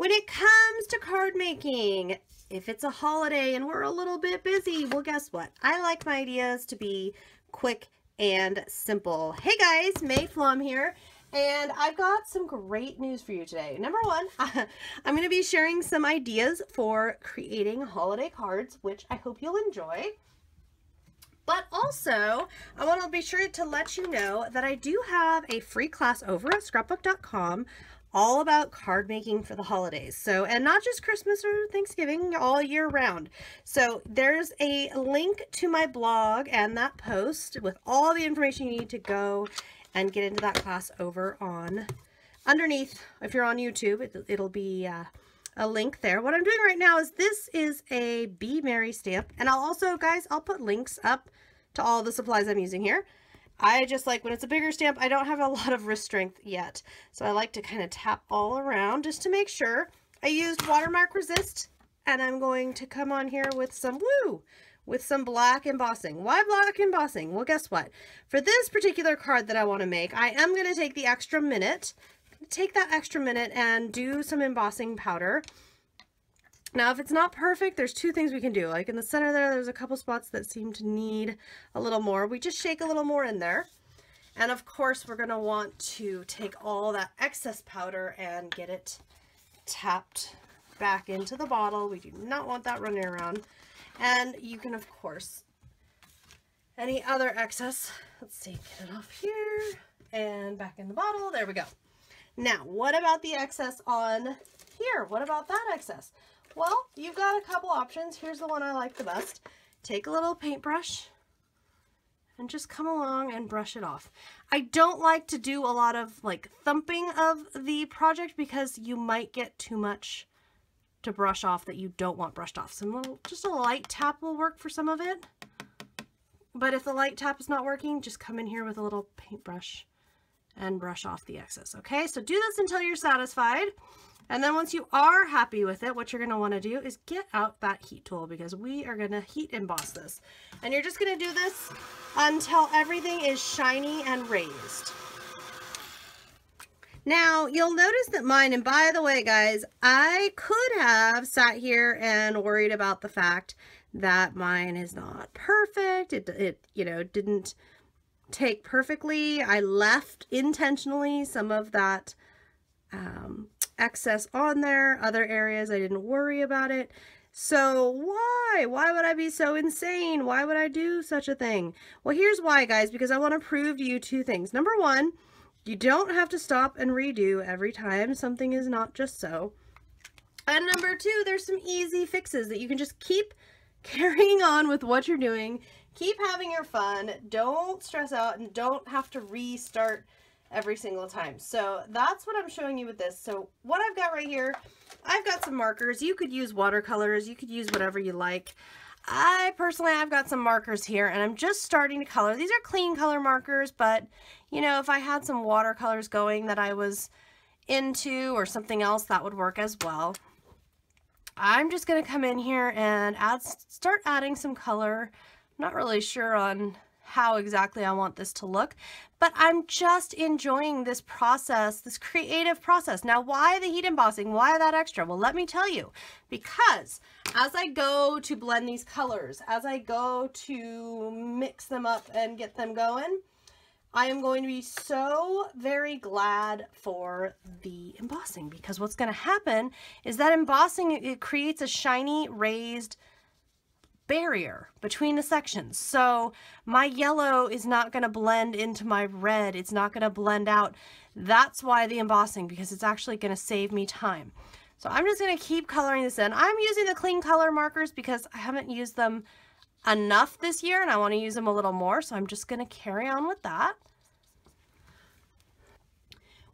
When it comes to card making, if it's a holiday and we're a little bit busy, well, guess what? I like my ideas to be quick and simple. Hey guys, May Flum here, and I've got some great news for you today. Number one, I'm going to be sharing some ideas for creating holiday cards, which I hope you'll enjoy. But also, I want to be sure to let you know that I do have a free class over at scrapbook.com all about card making for the holidays. So, and not just Christmas or Thanksgiving, all year round. So there's a link to my blog and that post with all the information you need to go and get into that class over on underneath. If you're on YouTube, it'll be a link there. What I'm doing right now is this is a Be Merry stamp, and I'll also, guys, I'll put links up to all the supplies I'm using here. I just like when it's a bigger stamp, I don't have a lot of wrist strength yet, so I like to kind of tap all around just to make sure. I used watermark resist, and I'm going to come on here with some black embossing. Why black embossing? Well, guess what? For this particular card that I want to make, I am going to take the extra minute. Take that extra minute and do some embossing powder. Now, if it's not perfect, there's two things we can do. Like in the center there's a couple spots that seem to need a little more. We just shake a little more in there. And of course, we're going to want to take all that excess powder and get it tapped back into the bottle. We do not want that running around. And you can, of course, any other excess, let's see, get it off here and back in the bottle. There we go. Now, what about the excess on here? What about that excess? Well, you've got a couple options. Here's the one I like the best. Take a little paintbrush and just come along and brush it off. I don't like to do a lot of like thumping of the project because you might get too much to brush off that you don't want brushed off. So just a light tap will work for some of it. But if the light tap is not working, just come in here with a little paintbrush and brush off the excess. Okay, so do this until you're satisfied. And then once you are happy with it, what you're going to want to do is get out that heat tool because we are going to heat emboss this. And you're just going to do this until everything is shiny and raised. Now, you'll notice that mine, and by the way, guys, I could have sat here and worried about the fact that mine is not perfect. It you know, didn't take perfectly. I left intentionally some of that excess on there. Other areas I didn't worry about it. So why would I be so insane? Why would I do such a thing? Well, here's why, guys, because I want to prove to you two things. Number one, you don't have to stop and redo every time something is not just so. And number two, there's some easy fixes that you can just keep carrying on with what you're doing. Keep having your fun. Don't stress out and don't have to restart every single time. So that's what I'm showing you with this. So what I've got right here, I've got some markers. You could use watercolors. You could use whatever you like. I've got some markers here and I'm just starting to color. These are clean color markers, but you know, if I had some watercolors going that I was into or something else, that would work as well. I'm just going to come in here and start adding some color. Not really sure on how exactly I want this to look, but I'm just enjoying this process, this creative process. Now, why the heat embossing? Why that extra? Well, let me tell you, because as I go to blend these colors, as I go to mix them up and get them going, I am going to be so very glad for the embossing, because what's going to happen is that embossing, it creates a shiny raised barrier between the sections. So my yellow is not going to blend into my red. It's not going to blend out. That's why the embossing, because it's actually going to save me time. So I'm just going to keep coloring this in. I'm using the clean color markers because I haven't used them enough this year and I want to use them a little more. So I'm just going to carry on with that.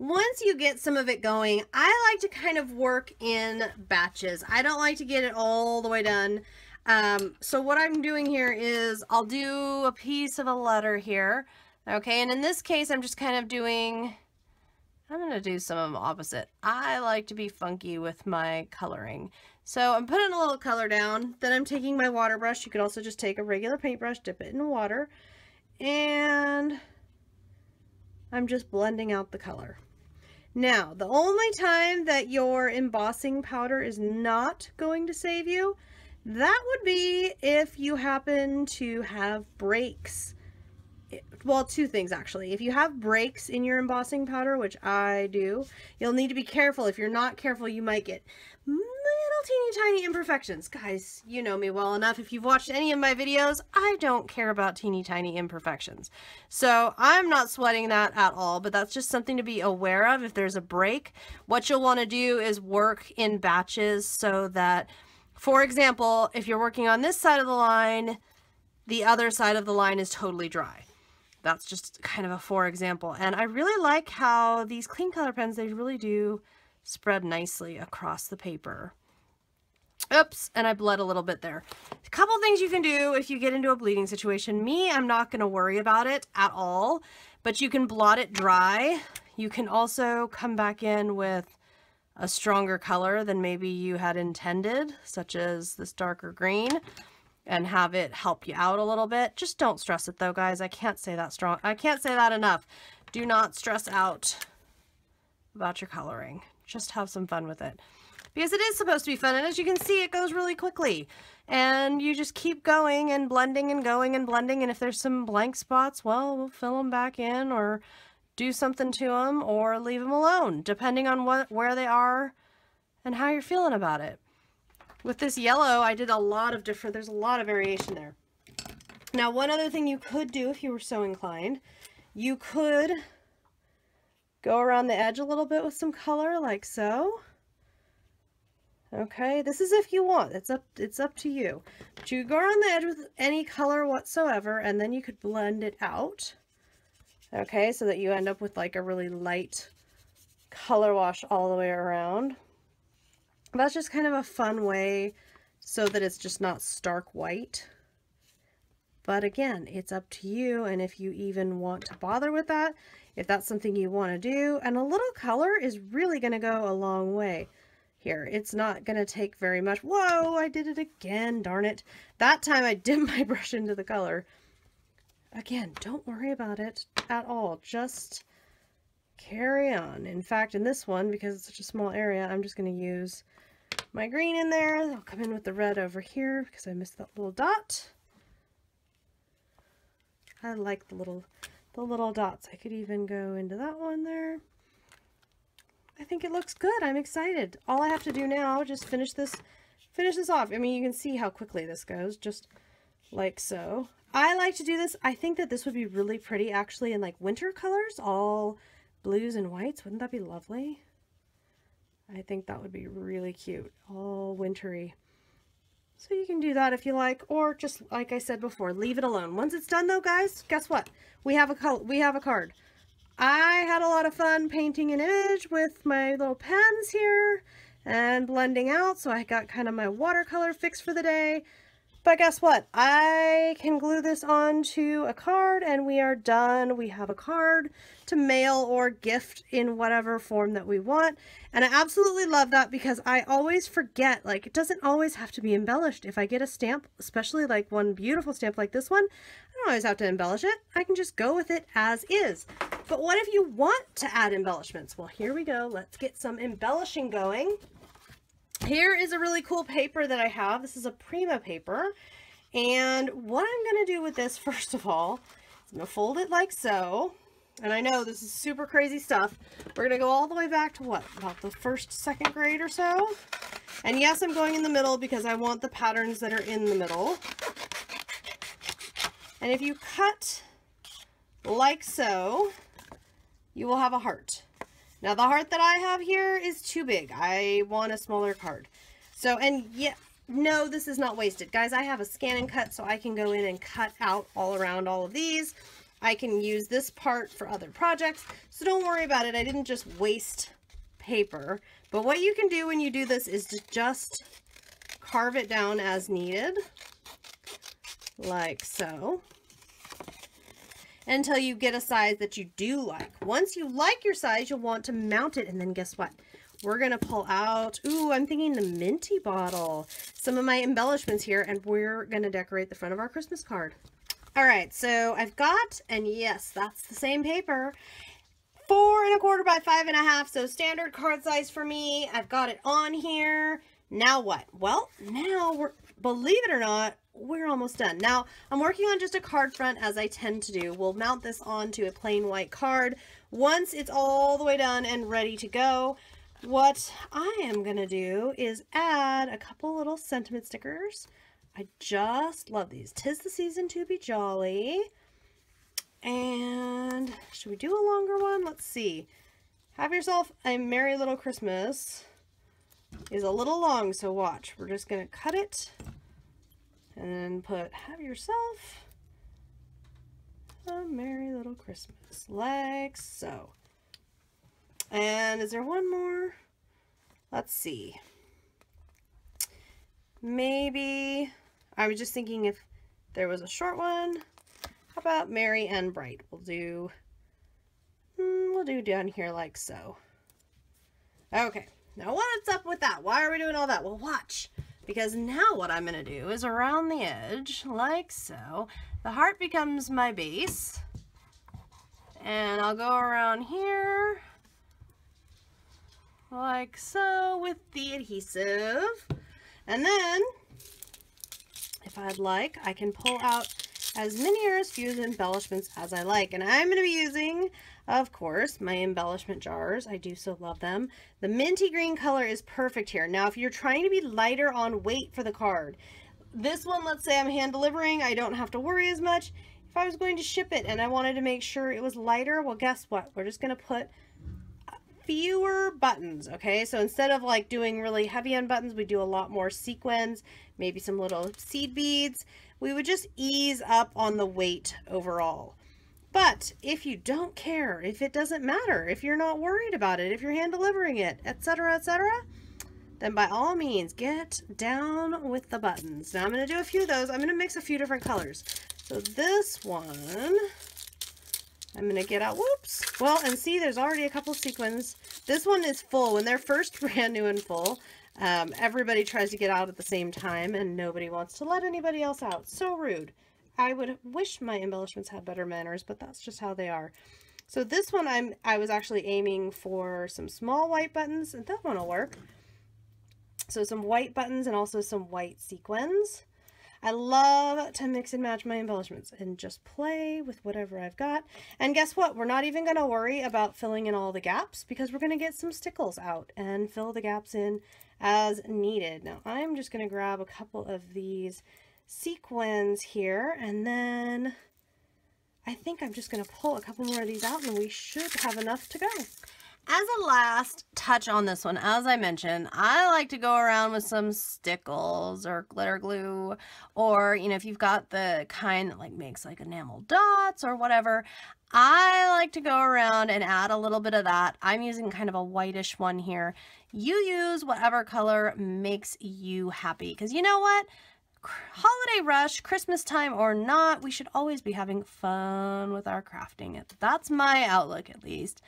Once you get some of it going, I like to kind of work in batches. I don't like to get it all the way done. So what I'm doing here is I'll do a piece of a letter here. Okay, and in this case, I'm just kind of doing, I'm going to do some of them opposite. I like to be funky with my coloring. So I'm putting a little color down, then I'm taking my water brush. You could also just take a regular paintbrush, dip it in water, and I'm just blending out the color. Now, the only time that your embossing powder is not going to save you, that would be if you happen to have breaks. Well, two things actually. If you have breaks in your embossing powder, which I do, you'll need to be careful. If you're not careful, you might get little teeny tiny imperfections. Guys, you know me well enough. If you've watched any of my videos, I don't care about teeny tiny imperfections. So I'm not sweating that at all, but that's just something to be aware of. If there's a break, what you'll want to do is work in batches so that, for example, if you're working on this side of the line, the other side of the line is totally dry. That's just kind of a for example. And I really like how these clean color pens, they really do spread nicely across the paper. Oops, and I bled a little bit there. A couple things you can do if you get into a bleeding situation. Me, I'm not going to worry about it at all, but you can blot it dry. You can also come back in with a stronger color than maybe you had intended, such as this darker green, and have it help you out a little bit. Just don't stress it though, guys. I can't say that enough. Do not stress out about your coloring. Just have some fun with it, because it is supposed to be fun, and as you can see, it goes really quickly, and you just keep going and blending and going and blending, and if there's some blank spots, well, we'll fill them back in or do something to them or leave them alone, depending on where they are and how you're feeling about it. With this yellow, I did a lot of different, there's a lot of variation there. Now, one other thing you could do if you were so inclined, you could go around the edge a little bit with some color like so. Okay, this is if you want, it's up to you. But you go around the edge with any color whatsoever, and then you could blend it out. Okay, so that you end up with like a really light color wash all the way around. That's just kind of a fun way so that it's just not stark white. But again, it's up to you, and if you even want to bother with that, if that's something you want to do. And a little color is really going to go a long way here. It's not going to take very much. Whoa, I did it again, darn it. That time I dipped my brush into the color. Again, don't worry about it at all. Just carry on. In fact, in this one, because it's such a small area, I'm just going to use my green in there. I'll come in with the red over here because I missed that little dot. I like the little dots. I could even go into that one there. I think it looks good. I'm excited. All I have to do now, just finish this off. I mean, you can see how quickly this goes, just like so. I like to do this. I think that this would be really pretty actually in like winter colors, all blues and whites. Wouldn't that be lovely? I think that would be really cute, all wintry. So you can do that if you like, or just like I said before, leave it alone. Once it's done though, guys, guess what? We have a card. I had a lot of fun painting an image with my little pens here and blending out, so I got kind of my watercolor fix for the day. But guess what? I can glue this onto a card and we are done. We have a card to mail or gift in whatever form that we want. And I absolutely love that because I always forget, like, it doesn't always have to be embellished. If I get a stamp, especially like one beautiful stamp like this one, I don't always have to embellish it. I can just go with it as is. But what if you want to add embellishments? Well, here we go. Let's get some embellishing going. Here is a really cool paper that I have. This is a Prima paper. And what I'm going to do with this, first of all, is I'm going to fold it like so. And I know this is super crazy stuff. We're going to go all the way back to what? About the first, second grade or so. And yes, I'm going in the middle because I want the patterns that are in the middle. And if you cut like so, you will have a heart. Now the heart that I have here is too big. I want a smaller card. So, and yeah, no, this is not wasted. Guys, I have a scan and cut, so I can go in and cut out all around all of these. I can use this part for other projects, so don't worry about it. I didn't just waste paper. But what you can do when you do this is to just carve it down as needed, like so, until you get a size that you do like. Once you like your size, you'll want to mount it, and then guess what? We're gonna pull out, ooh, I'm thinking the minty bottle, some of my embellishments here, and we're gonna decorate the front of our Christmas card. All right, so I've got, and yes, that's the same paper. 4¼ by 5½, so standard card size for me. I've got it on here. Now what? Well, now believe it or not, we're almost done. Now, I'm working on just a card front, as I tend to do. We'll mount this onto a plain white card once it's all the way done and ready to go. What I am going to do is add a couple little sentiment stickers. I just love these. 'Tis the season to be jolly. And should we do a longer one? Let's see. Have yourself a merry little Christmas is a little long, so watch. We're just going to cut it and then put have yourself a merry little Christmas, like so. And is there one more? Let's see. Maybe, I was just thinking if there was a short one. How about merry and bright? We'll do down here like so. Okay, now what's up with that? Why are we doing all that? Well, watch. Because now what I'm going to do is around the edge, like so. The heart becomes my base. And I'll go around here, like so, with the adhesive. And then, if I'd like, I can pull out as many or as few embellishments as I like. And I'm going to be using, of course, my embellishment jars. I do so love them. The minty green color is perfect here. Now, if you're trying to be lighter on weight for the card, this one, let's say I'm hand delivering, I don't have to worry as much. If I was going to ship it and I wanted to make sure it was lighter, well, guess what? We're just going to put fewer buttons, okay? So instead of like doing really heavy on buttons, we do a lot more sequins, maybe some little seed beads. We would just ease up on the weight overall. But if you don't care, if it doesn't matter, if you're not worried about it, if you're hand delivering it, etc., then by all means, get down with the buttons. Now I'm going to do a few of those. I'm going to mix a few different colors. So this one, I'm going to get out, whoops. Well, and see, there's already a couple sequins. This one is full. When they're first brand new and full, everybody tries to get out at the same time and nobody wants to let anybody else out. So rude. I would wish my embellishments had better manners, but that's just how they are. So this one, I was actually aiming for some small white buttons, and that one will work. So some white buttons and also some white sequins. I love to mix and match my embellishments and just play with whatever I've got. And guess what? We're not even going to worry about filling in all the gaps because we're going to get some stickles out and fill the gaps in as needed. Now I'm just going to grab a couple of these sequins here, and then I think I'm just going to pull a couple more of these out and we should have enough to go. As a last touch on this one, as I mentioned, I like to go around with some stickles or glitter glue, or, you know, if you've got the kind that like makes like enamel dots or whatever, I like to go around and add a little bit of that. I'm using kind of a whitish one here. You use whatever color makes you happy, because you know what? Holiday rush, Christmas time or not, we should always be having fun with our crafting. That's my outlook, at least.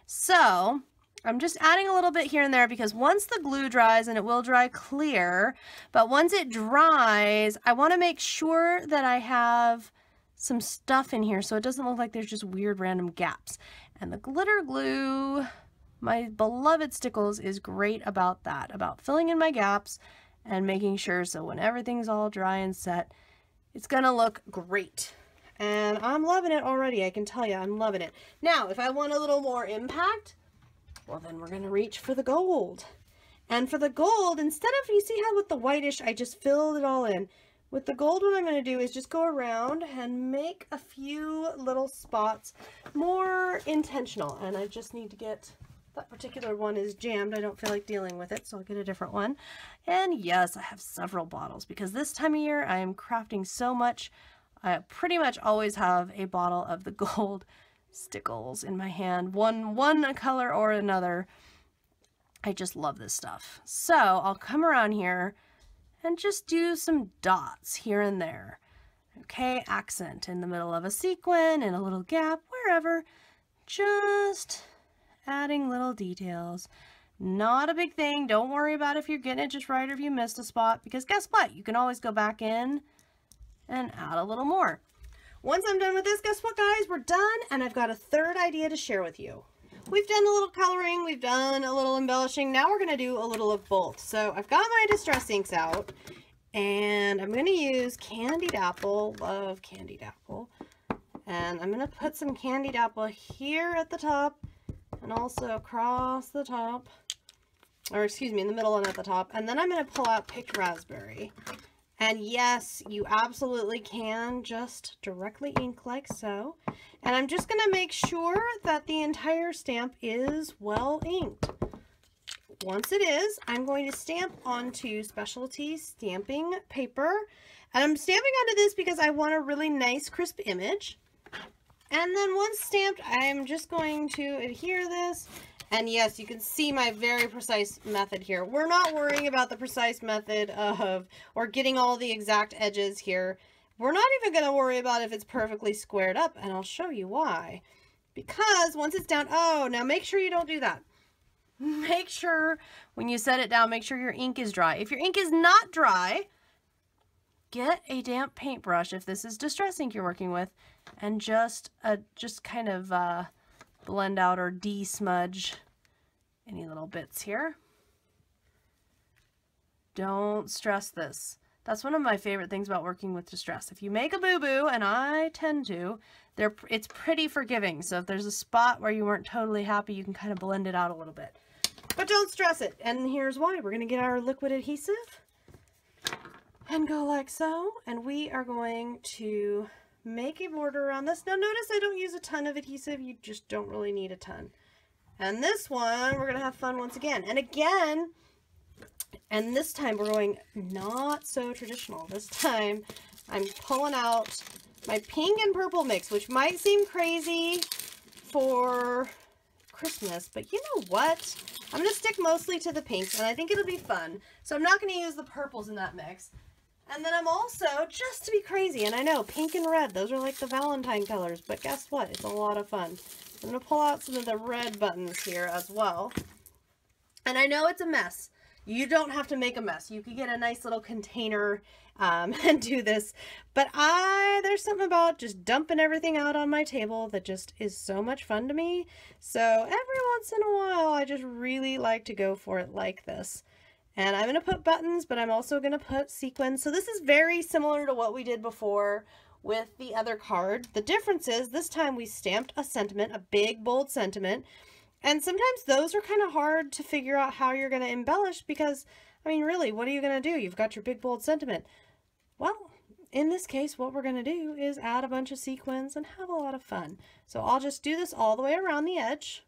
So I'm just adding a little bit here and there because once the glue dries, and it will dry clear, but once it dries, I want to make sure that I have some stuff in here so it doesn't look like there's just weird random gaps. And the glitter glue, my beloved Stickles, is great about that, about filling in my gaps and making sure so when everything's all dry and set, it's gonna look great. And I'm loving it already, I can tell you, I'm loving it. Now, if I want a little more impact, well then we're gonna reach for the gold. And for the gold, instead of, you see how with the whitish, I just filled it all in. With the gold, what I'm gonna do is just go around and make a few little spots more intentional. And I just need to get, that particular one is jammed. I don't feel like dealing with it, so I'll get a different one. And yes, I have several bottles because this time of year I am crafting so much. I pretty much always have a bottle of the gold Stickles in my hand, one color or another. I just love this stuff. So I'll come around here and just do some dots here and there. Okay, accent in the middle of a sequin, in a little gap, wherever. Just adding little details. Not a big thing. Don't worry about if you're getting it just right or if you missed a spot, because guess what? You can always go back in and add a little more. Once I'm done with this, guess what, guys? We're done, and I've got a third idea to share with you. we've done a little coloring, we've done a little embellishing. Now we're going to do a little of both. So I've got my distress inks out, and I'm going to use Candied Apple. Love Candied Apple. And I'm going to put some Candied Apple here at the top and also across the top. Or excuse me, in the middle and at the top. And then I'm going to pull out Picked Raspberry. And yes, you absolutely can just directly ink like so. And I'm just going to make sure that the entire stamp is well inked. Once it is, I'm going to stamp onto specialty stamping paper. And I'm stamping onto this because I want a really nice crisp image. And then once stamped, I'm just going to adhere this. And yes, you can see my very precise method here. We're not worrying about the precise method of, or getting all the exact edges here. We're not even going to worry about if it's perfectly squared up, and I'll show you why. Because once it's down, oh, now make sure you don't do that. Make sure when you set it down, make sure your ink is dry. If your ink is not dry, get a damp paintbrush, if this is distress ink you're working with, and just kind of blend out or de-smudge any little bits here. Don't stress this. That's one of my favorite things about working with distress. If you make a boo-boo, and I tend to, it's pretty forgiving. So if there's a spot where you weren't totally happy, you can kind of blend it out a little bit. But don't stress it. And here's why. We're going to get our liquid adhesive and go like so. And we are going to make a border around this. Now notice I don't use a ton of adhesive. You just don't really need a ton. And this one, we're going to have fun once again. And again, and this time we're going not so traditional. This time I'm pulling out my pink and purple mix, which might seem crazy for Christmas, but you know what? I'm going to stick mostly to the pinks, and I think it'll be fun. So I'm not going to use the purples in that mix. And then I'm also, just to be crazy, and I know pink and red, those are like the Valentine colors, but guess what? It's a lot of fun. I'm going to pull out some of the red buttons here as well. And I know it's a mess. You don't have to make a mess. You could get a nice little container and do this. But there's something about just dumping everything out on my table that just is so much fun to me. So every once in a while, I just really like to go for it like this. And I'm going to put buttons, but I'm also going to put sequins. So this is very similar to what we did before with the other card. The difference is this time we stamped a sentiment, a big, bold sentiment. And sometimes those are kind of hard to figure out how you're going to embellish because, I mean, really, what are you going to do? You've got your big, bold sentiment. Well, in this case, what we're going to do is add a bunch of sequins and have a lot of fun. So I'll just do this all the way around the edge.